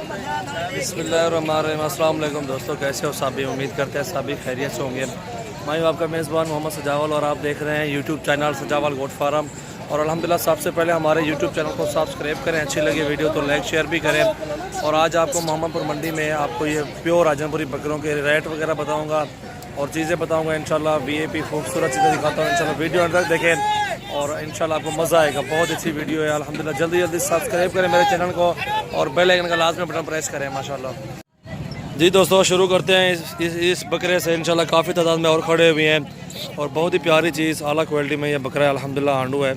बिस्मिल्लाहिर्रहमानिर्रहीम। अस्सलाम वालेकुम दोस्तों, कैसे हो सभी? उम्मीद करते हैं सभी खैरियत से होंगे। मैं हूं आपका मेज़बान मोहम्मद सजावल और आप देख रहे हैं यूट्यूब चैनल सजावल गोट फार्म। और अल्हम्दुलिल्लाह सबसे पहले हमारे यूट्यूब चैनल को सब्सक्राइब करें, अच्छी लगी वीडियो तो लाइक शेयर भी करें। और आज आपको मोहम्मदपुर मंडी में आपको ये प्योर राजनपुरी बकरों के रेट वगैरह बताऊँगा और चीज़ें बताऊँगा इंशाल्लाह। VIP खूबसूरत चीज़ें दिखाता हूँ इंशाल्लाह, वीडियो अंत तक देखें और इंशाल्लाह आपको मज़ा आएगा। बहुत अच्छी वीडियो है अल्हम्दुलिल्लाह। जल्दी जल्दी सब्सक्राइब करें मेरे चैनल को और बेल आइकन का लाजमी बटन प्रेस करें माशाल्लाह। जी दोस्तों, शुरू करते हैं इस बकरे से। इंशाल्लाह काफ़ी तादाद में और खड़े हुए हैं और बहुत ही प्यारी चीज़ आला क्वालिटी में ये बकरा है अल्हम्दुलिल्लाह। आंडू है।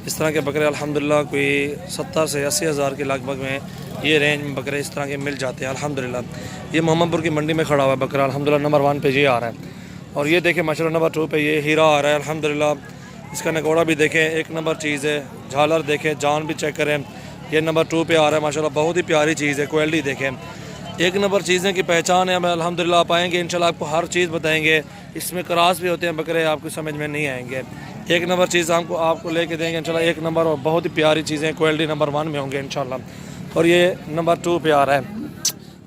इस तरह के बकरे अल्हम्दुलिल्लाह कोई 70 से 80 हज़ार के लगभग में ये रेंज में बकरे इस तरह के मिल जाते हैं अल्हम्दुलिल्लाह। ये मोहम्मदपुर की मंडी में खड़ा हुआ है बकरा अल्हम्दुलिल्लाह। नंबर 1 पे ये आ रहा है और ये देखें माशाल्लाह। नंबर 2 पे ये हीरा आ रहा है अल्हम्दुलिल्लाह। इसका नकोड़ा भी देखें, एक नंबर चीज़ है। झालर देखें, जान भी चेक करें। ये नंबर 2 पे आ रहा है माशाल्लाह। बहुत ही प्यारी चीज़ है, क्वालिटी देखें, एक नंबर चीज़ें की पहचान है। हमें अल्हम्दुलिल्लाह आप आएँगे इंशाल्लाह आपको हर चीज़ बताएंगे। इसमें क्रॉस भी होते हैं बकरे, आपको समझ में नहीं आएंगे। एक नंबर चीज़ आपको लेके देंगे इंशाल्लाह, एक नंबर और बहुत ही प्यारी चीज़ें क्वालिटी नंबर 1 में होंगे इंशाल्लाह। और ये नंबर 2 पे आ रहा है,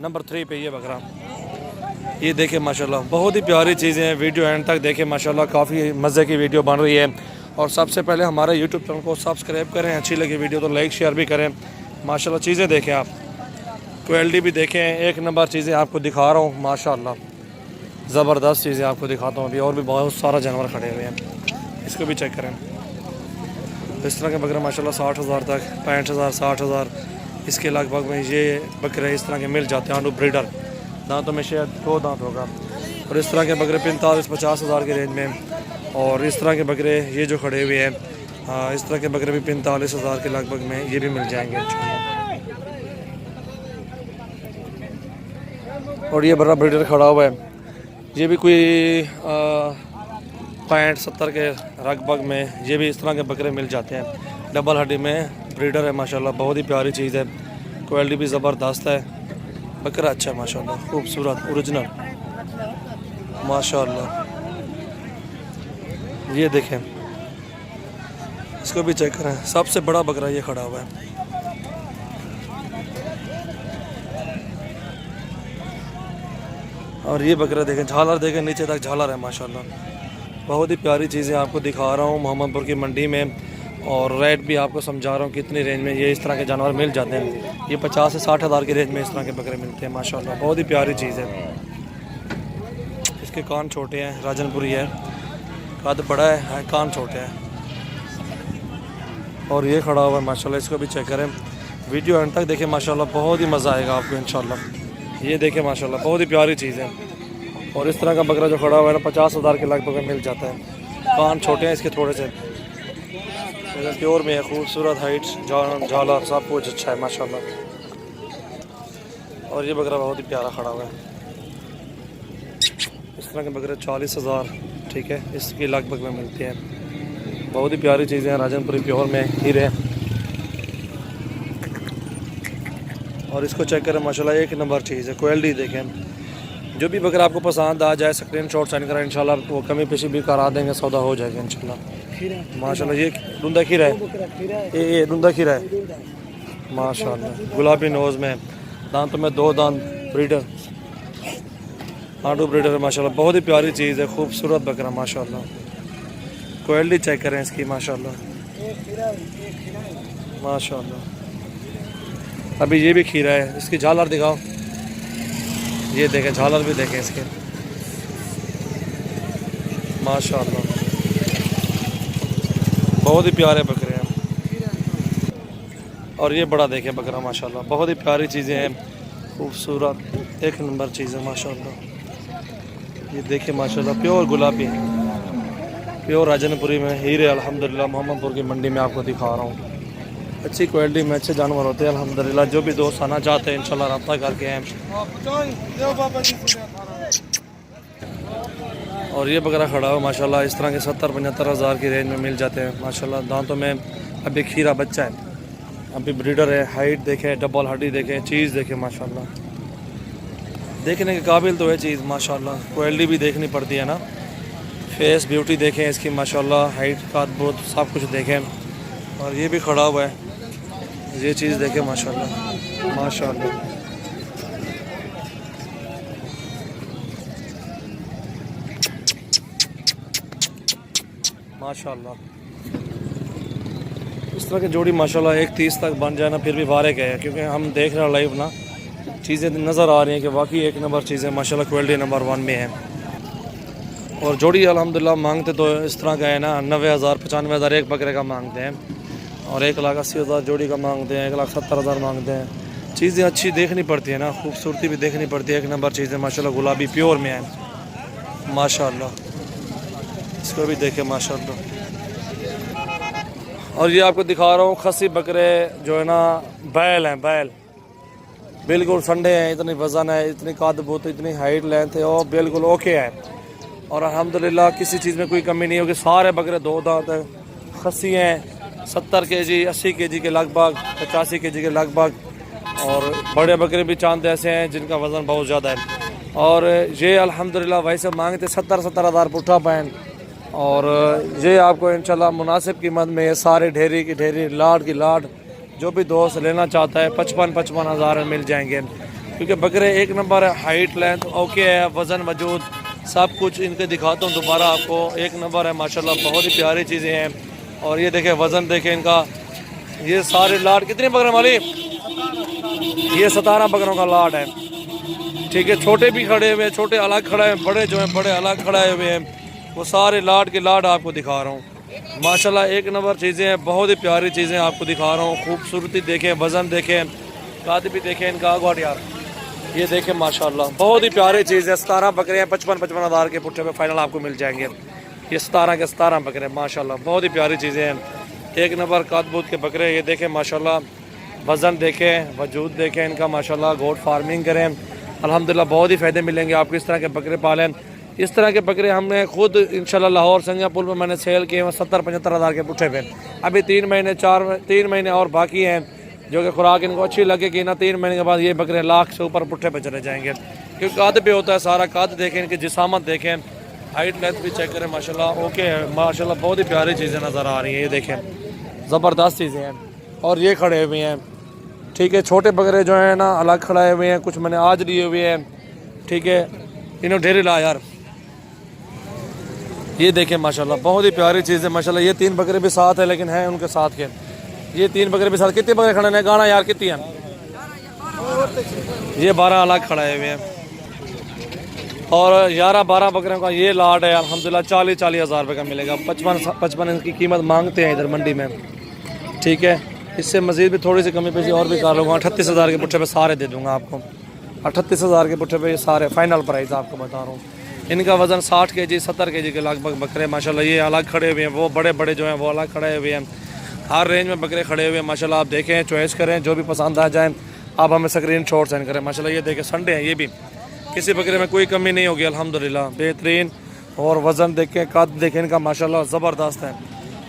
नंबर 3 पे ये बकरा। ये देखें माशाल्लाह, बहुत ही प्यारी चीज़ें हैं। वीडियो एंड तक देखें माशाल्लाह, काफ़ी मज़े की वीडियो बन रही है। और सबसे पहले हमारे यूट्यूब चैनल को सब्सक्राइब करें, अच्छी लगी वीडियो तो लाइक शेयर भी करें माशाल्लाह। चीज़ें देखें आप, क्वालिटी भी देखें, एक नंबर चीज़ें आपको दिखा रहा हूँ माशाल्लाह। ज़बरदस्त चीज़ें आपको दिखाता हूँ अभी। और भी बहुत सारा जानवर खड़े हुए हैं, इसको भी चेक करें। इस तरह के बकरे माशाल्लाह 60 हज़ार तक, 65 हज़ार, 60 हज़ार इसके लगभग में ये बकरे इस तरह के मिल जाते हैं। आंडू ब्रीडर, दांतों में शायद 2 दांत होगा। और इस तरह के बकरे 45-50 हज़ार के रेंज में। और इस तरह के बकरे ये जो खड़े हुए हैं, इस तरह के बकरे भी 45 हज़ार के लगभग में ये भी मिल जाएंगे इंशाल्लाह। और ये बड़ा ब्रीडर खड़ा हुआ है, ये भी कोई 65-70 के लगभग में ये भी इस तरह के बकरे मिल जाते हैं। डबल हड्डी में ब्रीडर है माशाल्लाह। बहुत ही प्यारी चीज़ है, क्वालिटी भी ज़बरदस्त है। बकरा अच्छा है माशाल्लाह, खूबसूरत ओरिजिनल माशाल्लाह। ये देखें, इसको भी चेक करें। सबसे बड़ा बकरा ये खड़ा हुआ है। और ये बकरा देखें, झालर देखें, नीचे तक झालर है माशाल्लाह। बहुत ही प्यारी चीज़ें आपको दिखा रहा हूँ मोहम्मदपुर की मंडी में। और रेट भी आपको समझा रहा हूँ कितनी रेंज में ये इस तरह के जानवर मिल जाते हैं। ये 50 से 60 हज़ार की रेंज में इस तरह के बकरे मिलते हैं माशाल्लाह। बहुत ही प्यारी चीज़ है। इसके कान छोटे हैं, राजनपुरी है, कद बड़ा है, कान छोटे हैं। और ये खड़ा हुआ है माशाल्लाह, इसको भी चेक करें। वीडियो अंत तक देखें माशाल्लाह, बहुत ही मज़ा आएगा आपको इंशाल्लाह। ये देखें माशाल्लाह, बहुत ही प्यारी चीज़ है। और इस तरह का बकरा जो खड़ा हुआ है ना 50 हज़ार के लगभग में मिल जाता है। कान छोटे हैं इसके थोड़े से, प्योर में है, खूबसूरत हाइट, झालर सब कुछ अच्छा है माशाल्लाह। और ये बकरा बहुत ही प्यारा खड़ा हुआ है। इस तरह के बकरे 40 हज़ार, ठीक है, इसके लगभग में मिलते हैं। बहुत ही प्यारी चीज़ें हैं, राजनपुरी प्योर में हीरे। और इसको चेक करें माशाल्लाह, एक नंबर चीज़ है, क्वालिटी देखें। जो भी बकरा आपको पसंद आ जाए स्क्रीनशॉट सेंड करें इंशाल्लाह, वो कमी पेशी भी करा देंगे, सौदा हो जाएगा इंशाल्लाह माशाल्लाह। ये धुंधा खीरा है, ये धुंधा खीरा है माशाल्लाह। गुलाबी नोज़ में, दांतों में 2 दांत, ब्रीडर, आंडू ब्रीडर है माशाल्लाह। बहुत ही प्यारी चीज़ है, खूबसूरत बकरा माशाल्लाह। क्वालिटी चेक करें इसकी माशाल्लाह माशाल्लाह। अभी ये भी खीरा है, इसकी झालर दिखाओ। ये देखें, झालर भी देखें इसके माशाल्लाह। बहुत ही प्यारे बकरे हैं। और ये बड़ा देखें बकरा माशाल्लाह, बहुत ही प्यारी चीज़ें हैं, खूबसूरत एक नंबर चीज़ है माशाल्लाह। ये देखें माशाल्लाह, प्योर गुलाबी, प्योर राजनपुरी में हीरे अल्हम्दुलिल्लाह। मोहम्मदपुर की मंडी में आपको दिखा रहा हूँ। अच्छी क्वालिटी में अच्छे जानवर होते हैं अल्हम्दुलिल्लाह। जो भी दोस्त आना चाहते हैं इंशाल्लाह रब्ता करके हैं। और ये बकरा खड़ा हुआ माशाल्लाह, इस तरह के 70-75 हज़ार की रेंज में मिल जाते हैं माशाल्लाह। दांतों में अभी खीरा बच्चा है, अभी ब्रीडर है। हाइट देखें, डबल हड्डी देखें, चीज़ देखें माशाल्लाह। देखने के काबिल तो है चीज़ माशाल्लाह। क्वालिटी भी देखनी पड़ती है ना, फेस ब्यूटी देखें इसकी माशाल्लाह, हाइट का बहुत सब कुछ देखें। और ये भी खड़ा हुआ है, ये चीज़ देखें माशाल्लाह माशाल्लाह। माशाल्लाह। इस तरह की जोड़ी माशाल्लाह 1:30 तक बन जाए ना फिर भी बारे गए, क्योंकि हम देख रहे हैं लाइव ना, चीज़ें नज़र आ रही हैं कि वाकई एक नंबर चीज़ें माशाल्लाह क्वालिटी नंबर 1 में है। और जोड़ी अल्हम्दुलिल्लाह मांगते तो इस तरह का है ना 90,000 95,000 एक बकरे का मांगते हैं, और 1,80,000 जोड़ी का मांगते हैं, 1,70,000 मांगते हैं। चीज़ें अच्छी देखनी पड़ती है ना, खूबसूरती भी देखनी पड़ती है। एक नंबर चीज़ें माशाल्लाह गुलाबी प्योर में है माशाल्लाह। इसको भी देखें माशाल्लाह। और ये आपको दिखा रहा हूँ खसी बकरे जो है ना, बैल हैं, बैल बिल्कुल संडे हैं, इतनी वज़न है, इतनी कद बुत, इतनी हाइट लेंथ है, और बिल्कुल ओके है। और अल्हम्दुलिल्लाह किसी चीज़ में कोई कमी नहीं होगी। सारे बकरे 2 दांत है, खसी हैं 70 kg 80 kg के लगभग, 85 kg के लगभग। और बड़े बकरे भी चांद ऐसे हैं जिनका वज़न बहुत ज़्यादा है। और ये अल्हम्दुलिल्लाह वैसे मांगते 70,000 पुट्ठा पैन, और ये आपको इंशाल्लाह मुनासिब कीमत में ये सारे ढेरी की ढेरी, लाड की लाड, जो भी दोस्त लेना चाहता है 55,000 में मिल जाएंगे। क्योंकि बकरे एक नंबर है, हाइट लेंथ ओके है, वज़न मौजूद, सब कुछ इनके दिखाता हूँ दोबारा आपको। एक नंबर है माशाल्लाह, बहुत ही प्यारी चीज़ें हैं। और ये देखें वज़न देखें इनका, ये सारे लाड कितने बकरे वाली, ये 17 बकरों का लाड है। ठीक है, छोटे भी खड़े हुए हैं, छोटे अलग खड़े हैं, बड़े जो हैं बड़े अलग खड़े हुए हैं। वो सारे लाड के लाड आपको दिखा रहा हूँ माशाल्लाह। एक नंबर चीज़ें हैं, बहुत ही प्यारी चीज़ें आपको दिखा रहा हूँ। खूबसूरती देखें, वज़न देखें, कद भी देखें इनका आगवाट यार, ये देखें माशाल्लाह, बहुत ही प्यारी चीज़ है। 17 बकरे हैं, 55,000 के पुट्ठे पे फाइनल आपको मिल जाएंगे। ये 17 के 17 बकरे माशाल्लाह, बहुत ही प्यारी चीज़ें हैं। एक नंबर कद के बकरे, ये देखें माशाल्लाह, वज़न देखें, वजूद देखें इनका माशाल्लाह। गोट फार्मिंग करें अल्हम्दुलिल्लाह, बहुत ही फ़ायदे मिलेंगे आपको। इस तरह के बकरे पालें, इस तरह के बकरे हमने खुद इंशाल्लाह लाहौर सिंगापुर में मैंने सेल किए हैं 70-75,000 के पुट्ठे पे। अभी 3 महीने और बाकी हैं, जो कि खुराक इनको अच्छी लगे कि ना 3 महीने के बाद ये बकरे लाख से ऊपर पुट्ठे पे चले जाएंगे। क्योंकि कद पे होता है सारा, कद देखें, इनकी जिसामत देखें, हाइट लेंथ भी चेक करें माशाल्लाह, ओके है माशाल्लाह। बहुत ही प्यारी चीज़ें नज़र आ रही हैं, ये देखें ज़बरदस्त चीज़ें हैं। और ये खड़े हुए हैं, ठीक है, छोटे बकरे जो हैं ना अलग खड़े हुए हैं, कुछ मैंने आज लिए हुए हैं। ठीक है, इन्होंने ढेरे ला यार, ये देखें माशाल्लाह, बहुत ही प्यारी चीज़ है माशाल्लाह। ये 3 बकरे भी साथ है, लेकिन हैं उनके साथ के, ये 3 बकरे भी साथ। कितने बकरे खड़े हैं गाना यार, कितनी हैं? ये 12 अलग खड़े हुए हैं। और 11-12 बकरों का ये लाट है अल्हम्दुलिल्लाह, 40,000 रुपये का मिलेगा। 55 इनकी कीमत मांगते हैं इधर मंडी में। ठीक है, इससे मज़ीद भी थोड़ी सी कमी पेशी और भी कर लूँगा। 38,000 के पुट्ठे पे सारे दे दूँगा आपको। 38,000 के पुट्ठे पे ये सारे फाइनल प्राइस आपको बता रहा हूँ। इनका वज़न 60 kg 70 kg के लगभग बकरे माशाल्लाह। ये अलग खड़े हुए हैं, वो बड़े बड़े जो हैं वो अलग खड़े हुए हैं। हर रेंज में बकरे खड़े हुए हैं माशाल्लाह। आप देखें, चॉइस करें, जो भी पसंद आ जाए आप हमें स्क्रीनशॉट सेंड करें माशाल्लाह। ये देखें संडे हैं, ये भी किसी बकरे में कोई कमी नहीं होगी अल्हम्दुलिल्लाह, बेहतरीन। और वज़न देखें, कद देखें इनका माशाल्लाह ज़बरदस्त है।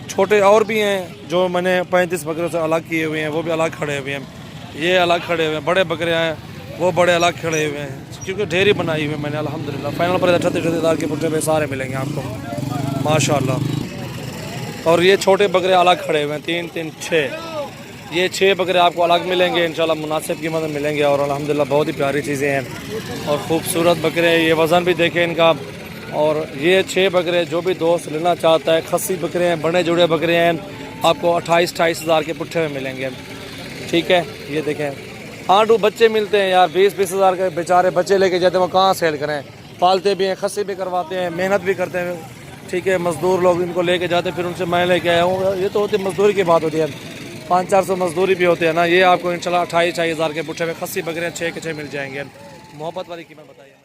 छोटे और भी हैं जो मैंने 35 बकरों से अलग किए हुए हैं, वो भी अलग खड़े हुए हैं। ये अलग खड़े हुए हैं, बड़े बकरे हैं वो बड़े अलग खड़े हुए हैं, क्योंकि ढेरी बनाई हुई है मैंने अल्हम्दुलिल्लाह। फाइनल पर 38,000 के पुट्ठे पे सारे मिलेंगे आपको माशाल्लाह। और ये छोटे बकरे अलग खड़े हुए हैं, 3-3 6, ये 6 बकरे आपको अलग मिलेंगे इंशाल्लाह, मुनासिब कीमत में मिलेंगे। और अल्हम्दुलिल्लाह बहुत ही प्यारी चीज़ें हैं और ख़ूबसूरत बकरे हैं। ये वज़न भी देखें इनका। और ये 6 बकरे जो भी दोस्त लेना चाहता है, खस्सी बकरे हैं, बड़े जुड़े बकरे हैं, आपको 28,000 के पुट्ठे में मिलेंगे। ठीक है, ये देखें। आंडू बच्चे मिलते हैं यार, 20,000 के बेचारे बच्चे लेके जाते हैं, वो कहाँ सेल करें। पालते भी हैं, खस्सी भी करवाते हैं, मेहनत भी करते हैं। ठीक है, मज़दूर लोग इनको लेके जाते हैं, फिर उनसे मैं लेके आया हूँ। ये तो होती मज़दूरी की बात होती है, 500-400 मज़दूरी भी होते हैं ना। ये आपको इंशाल्लाह 28,000 के पुट्ठे में खस्सी बकरे 6 के 6 मिल जाएंगे। मोहब्बत वाली कीमत बताइए।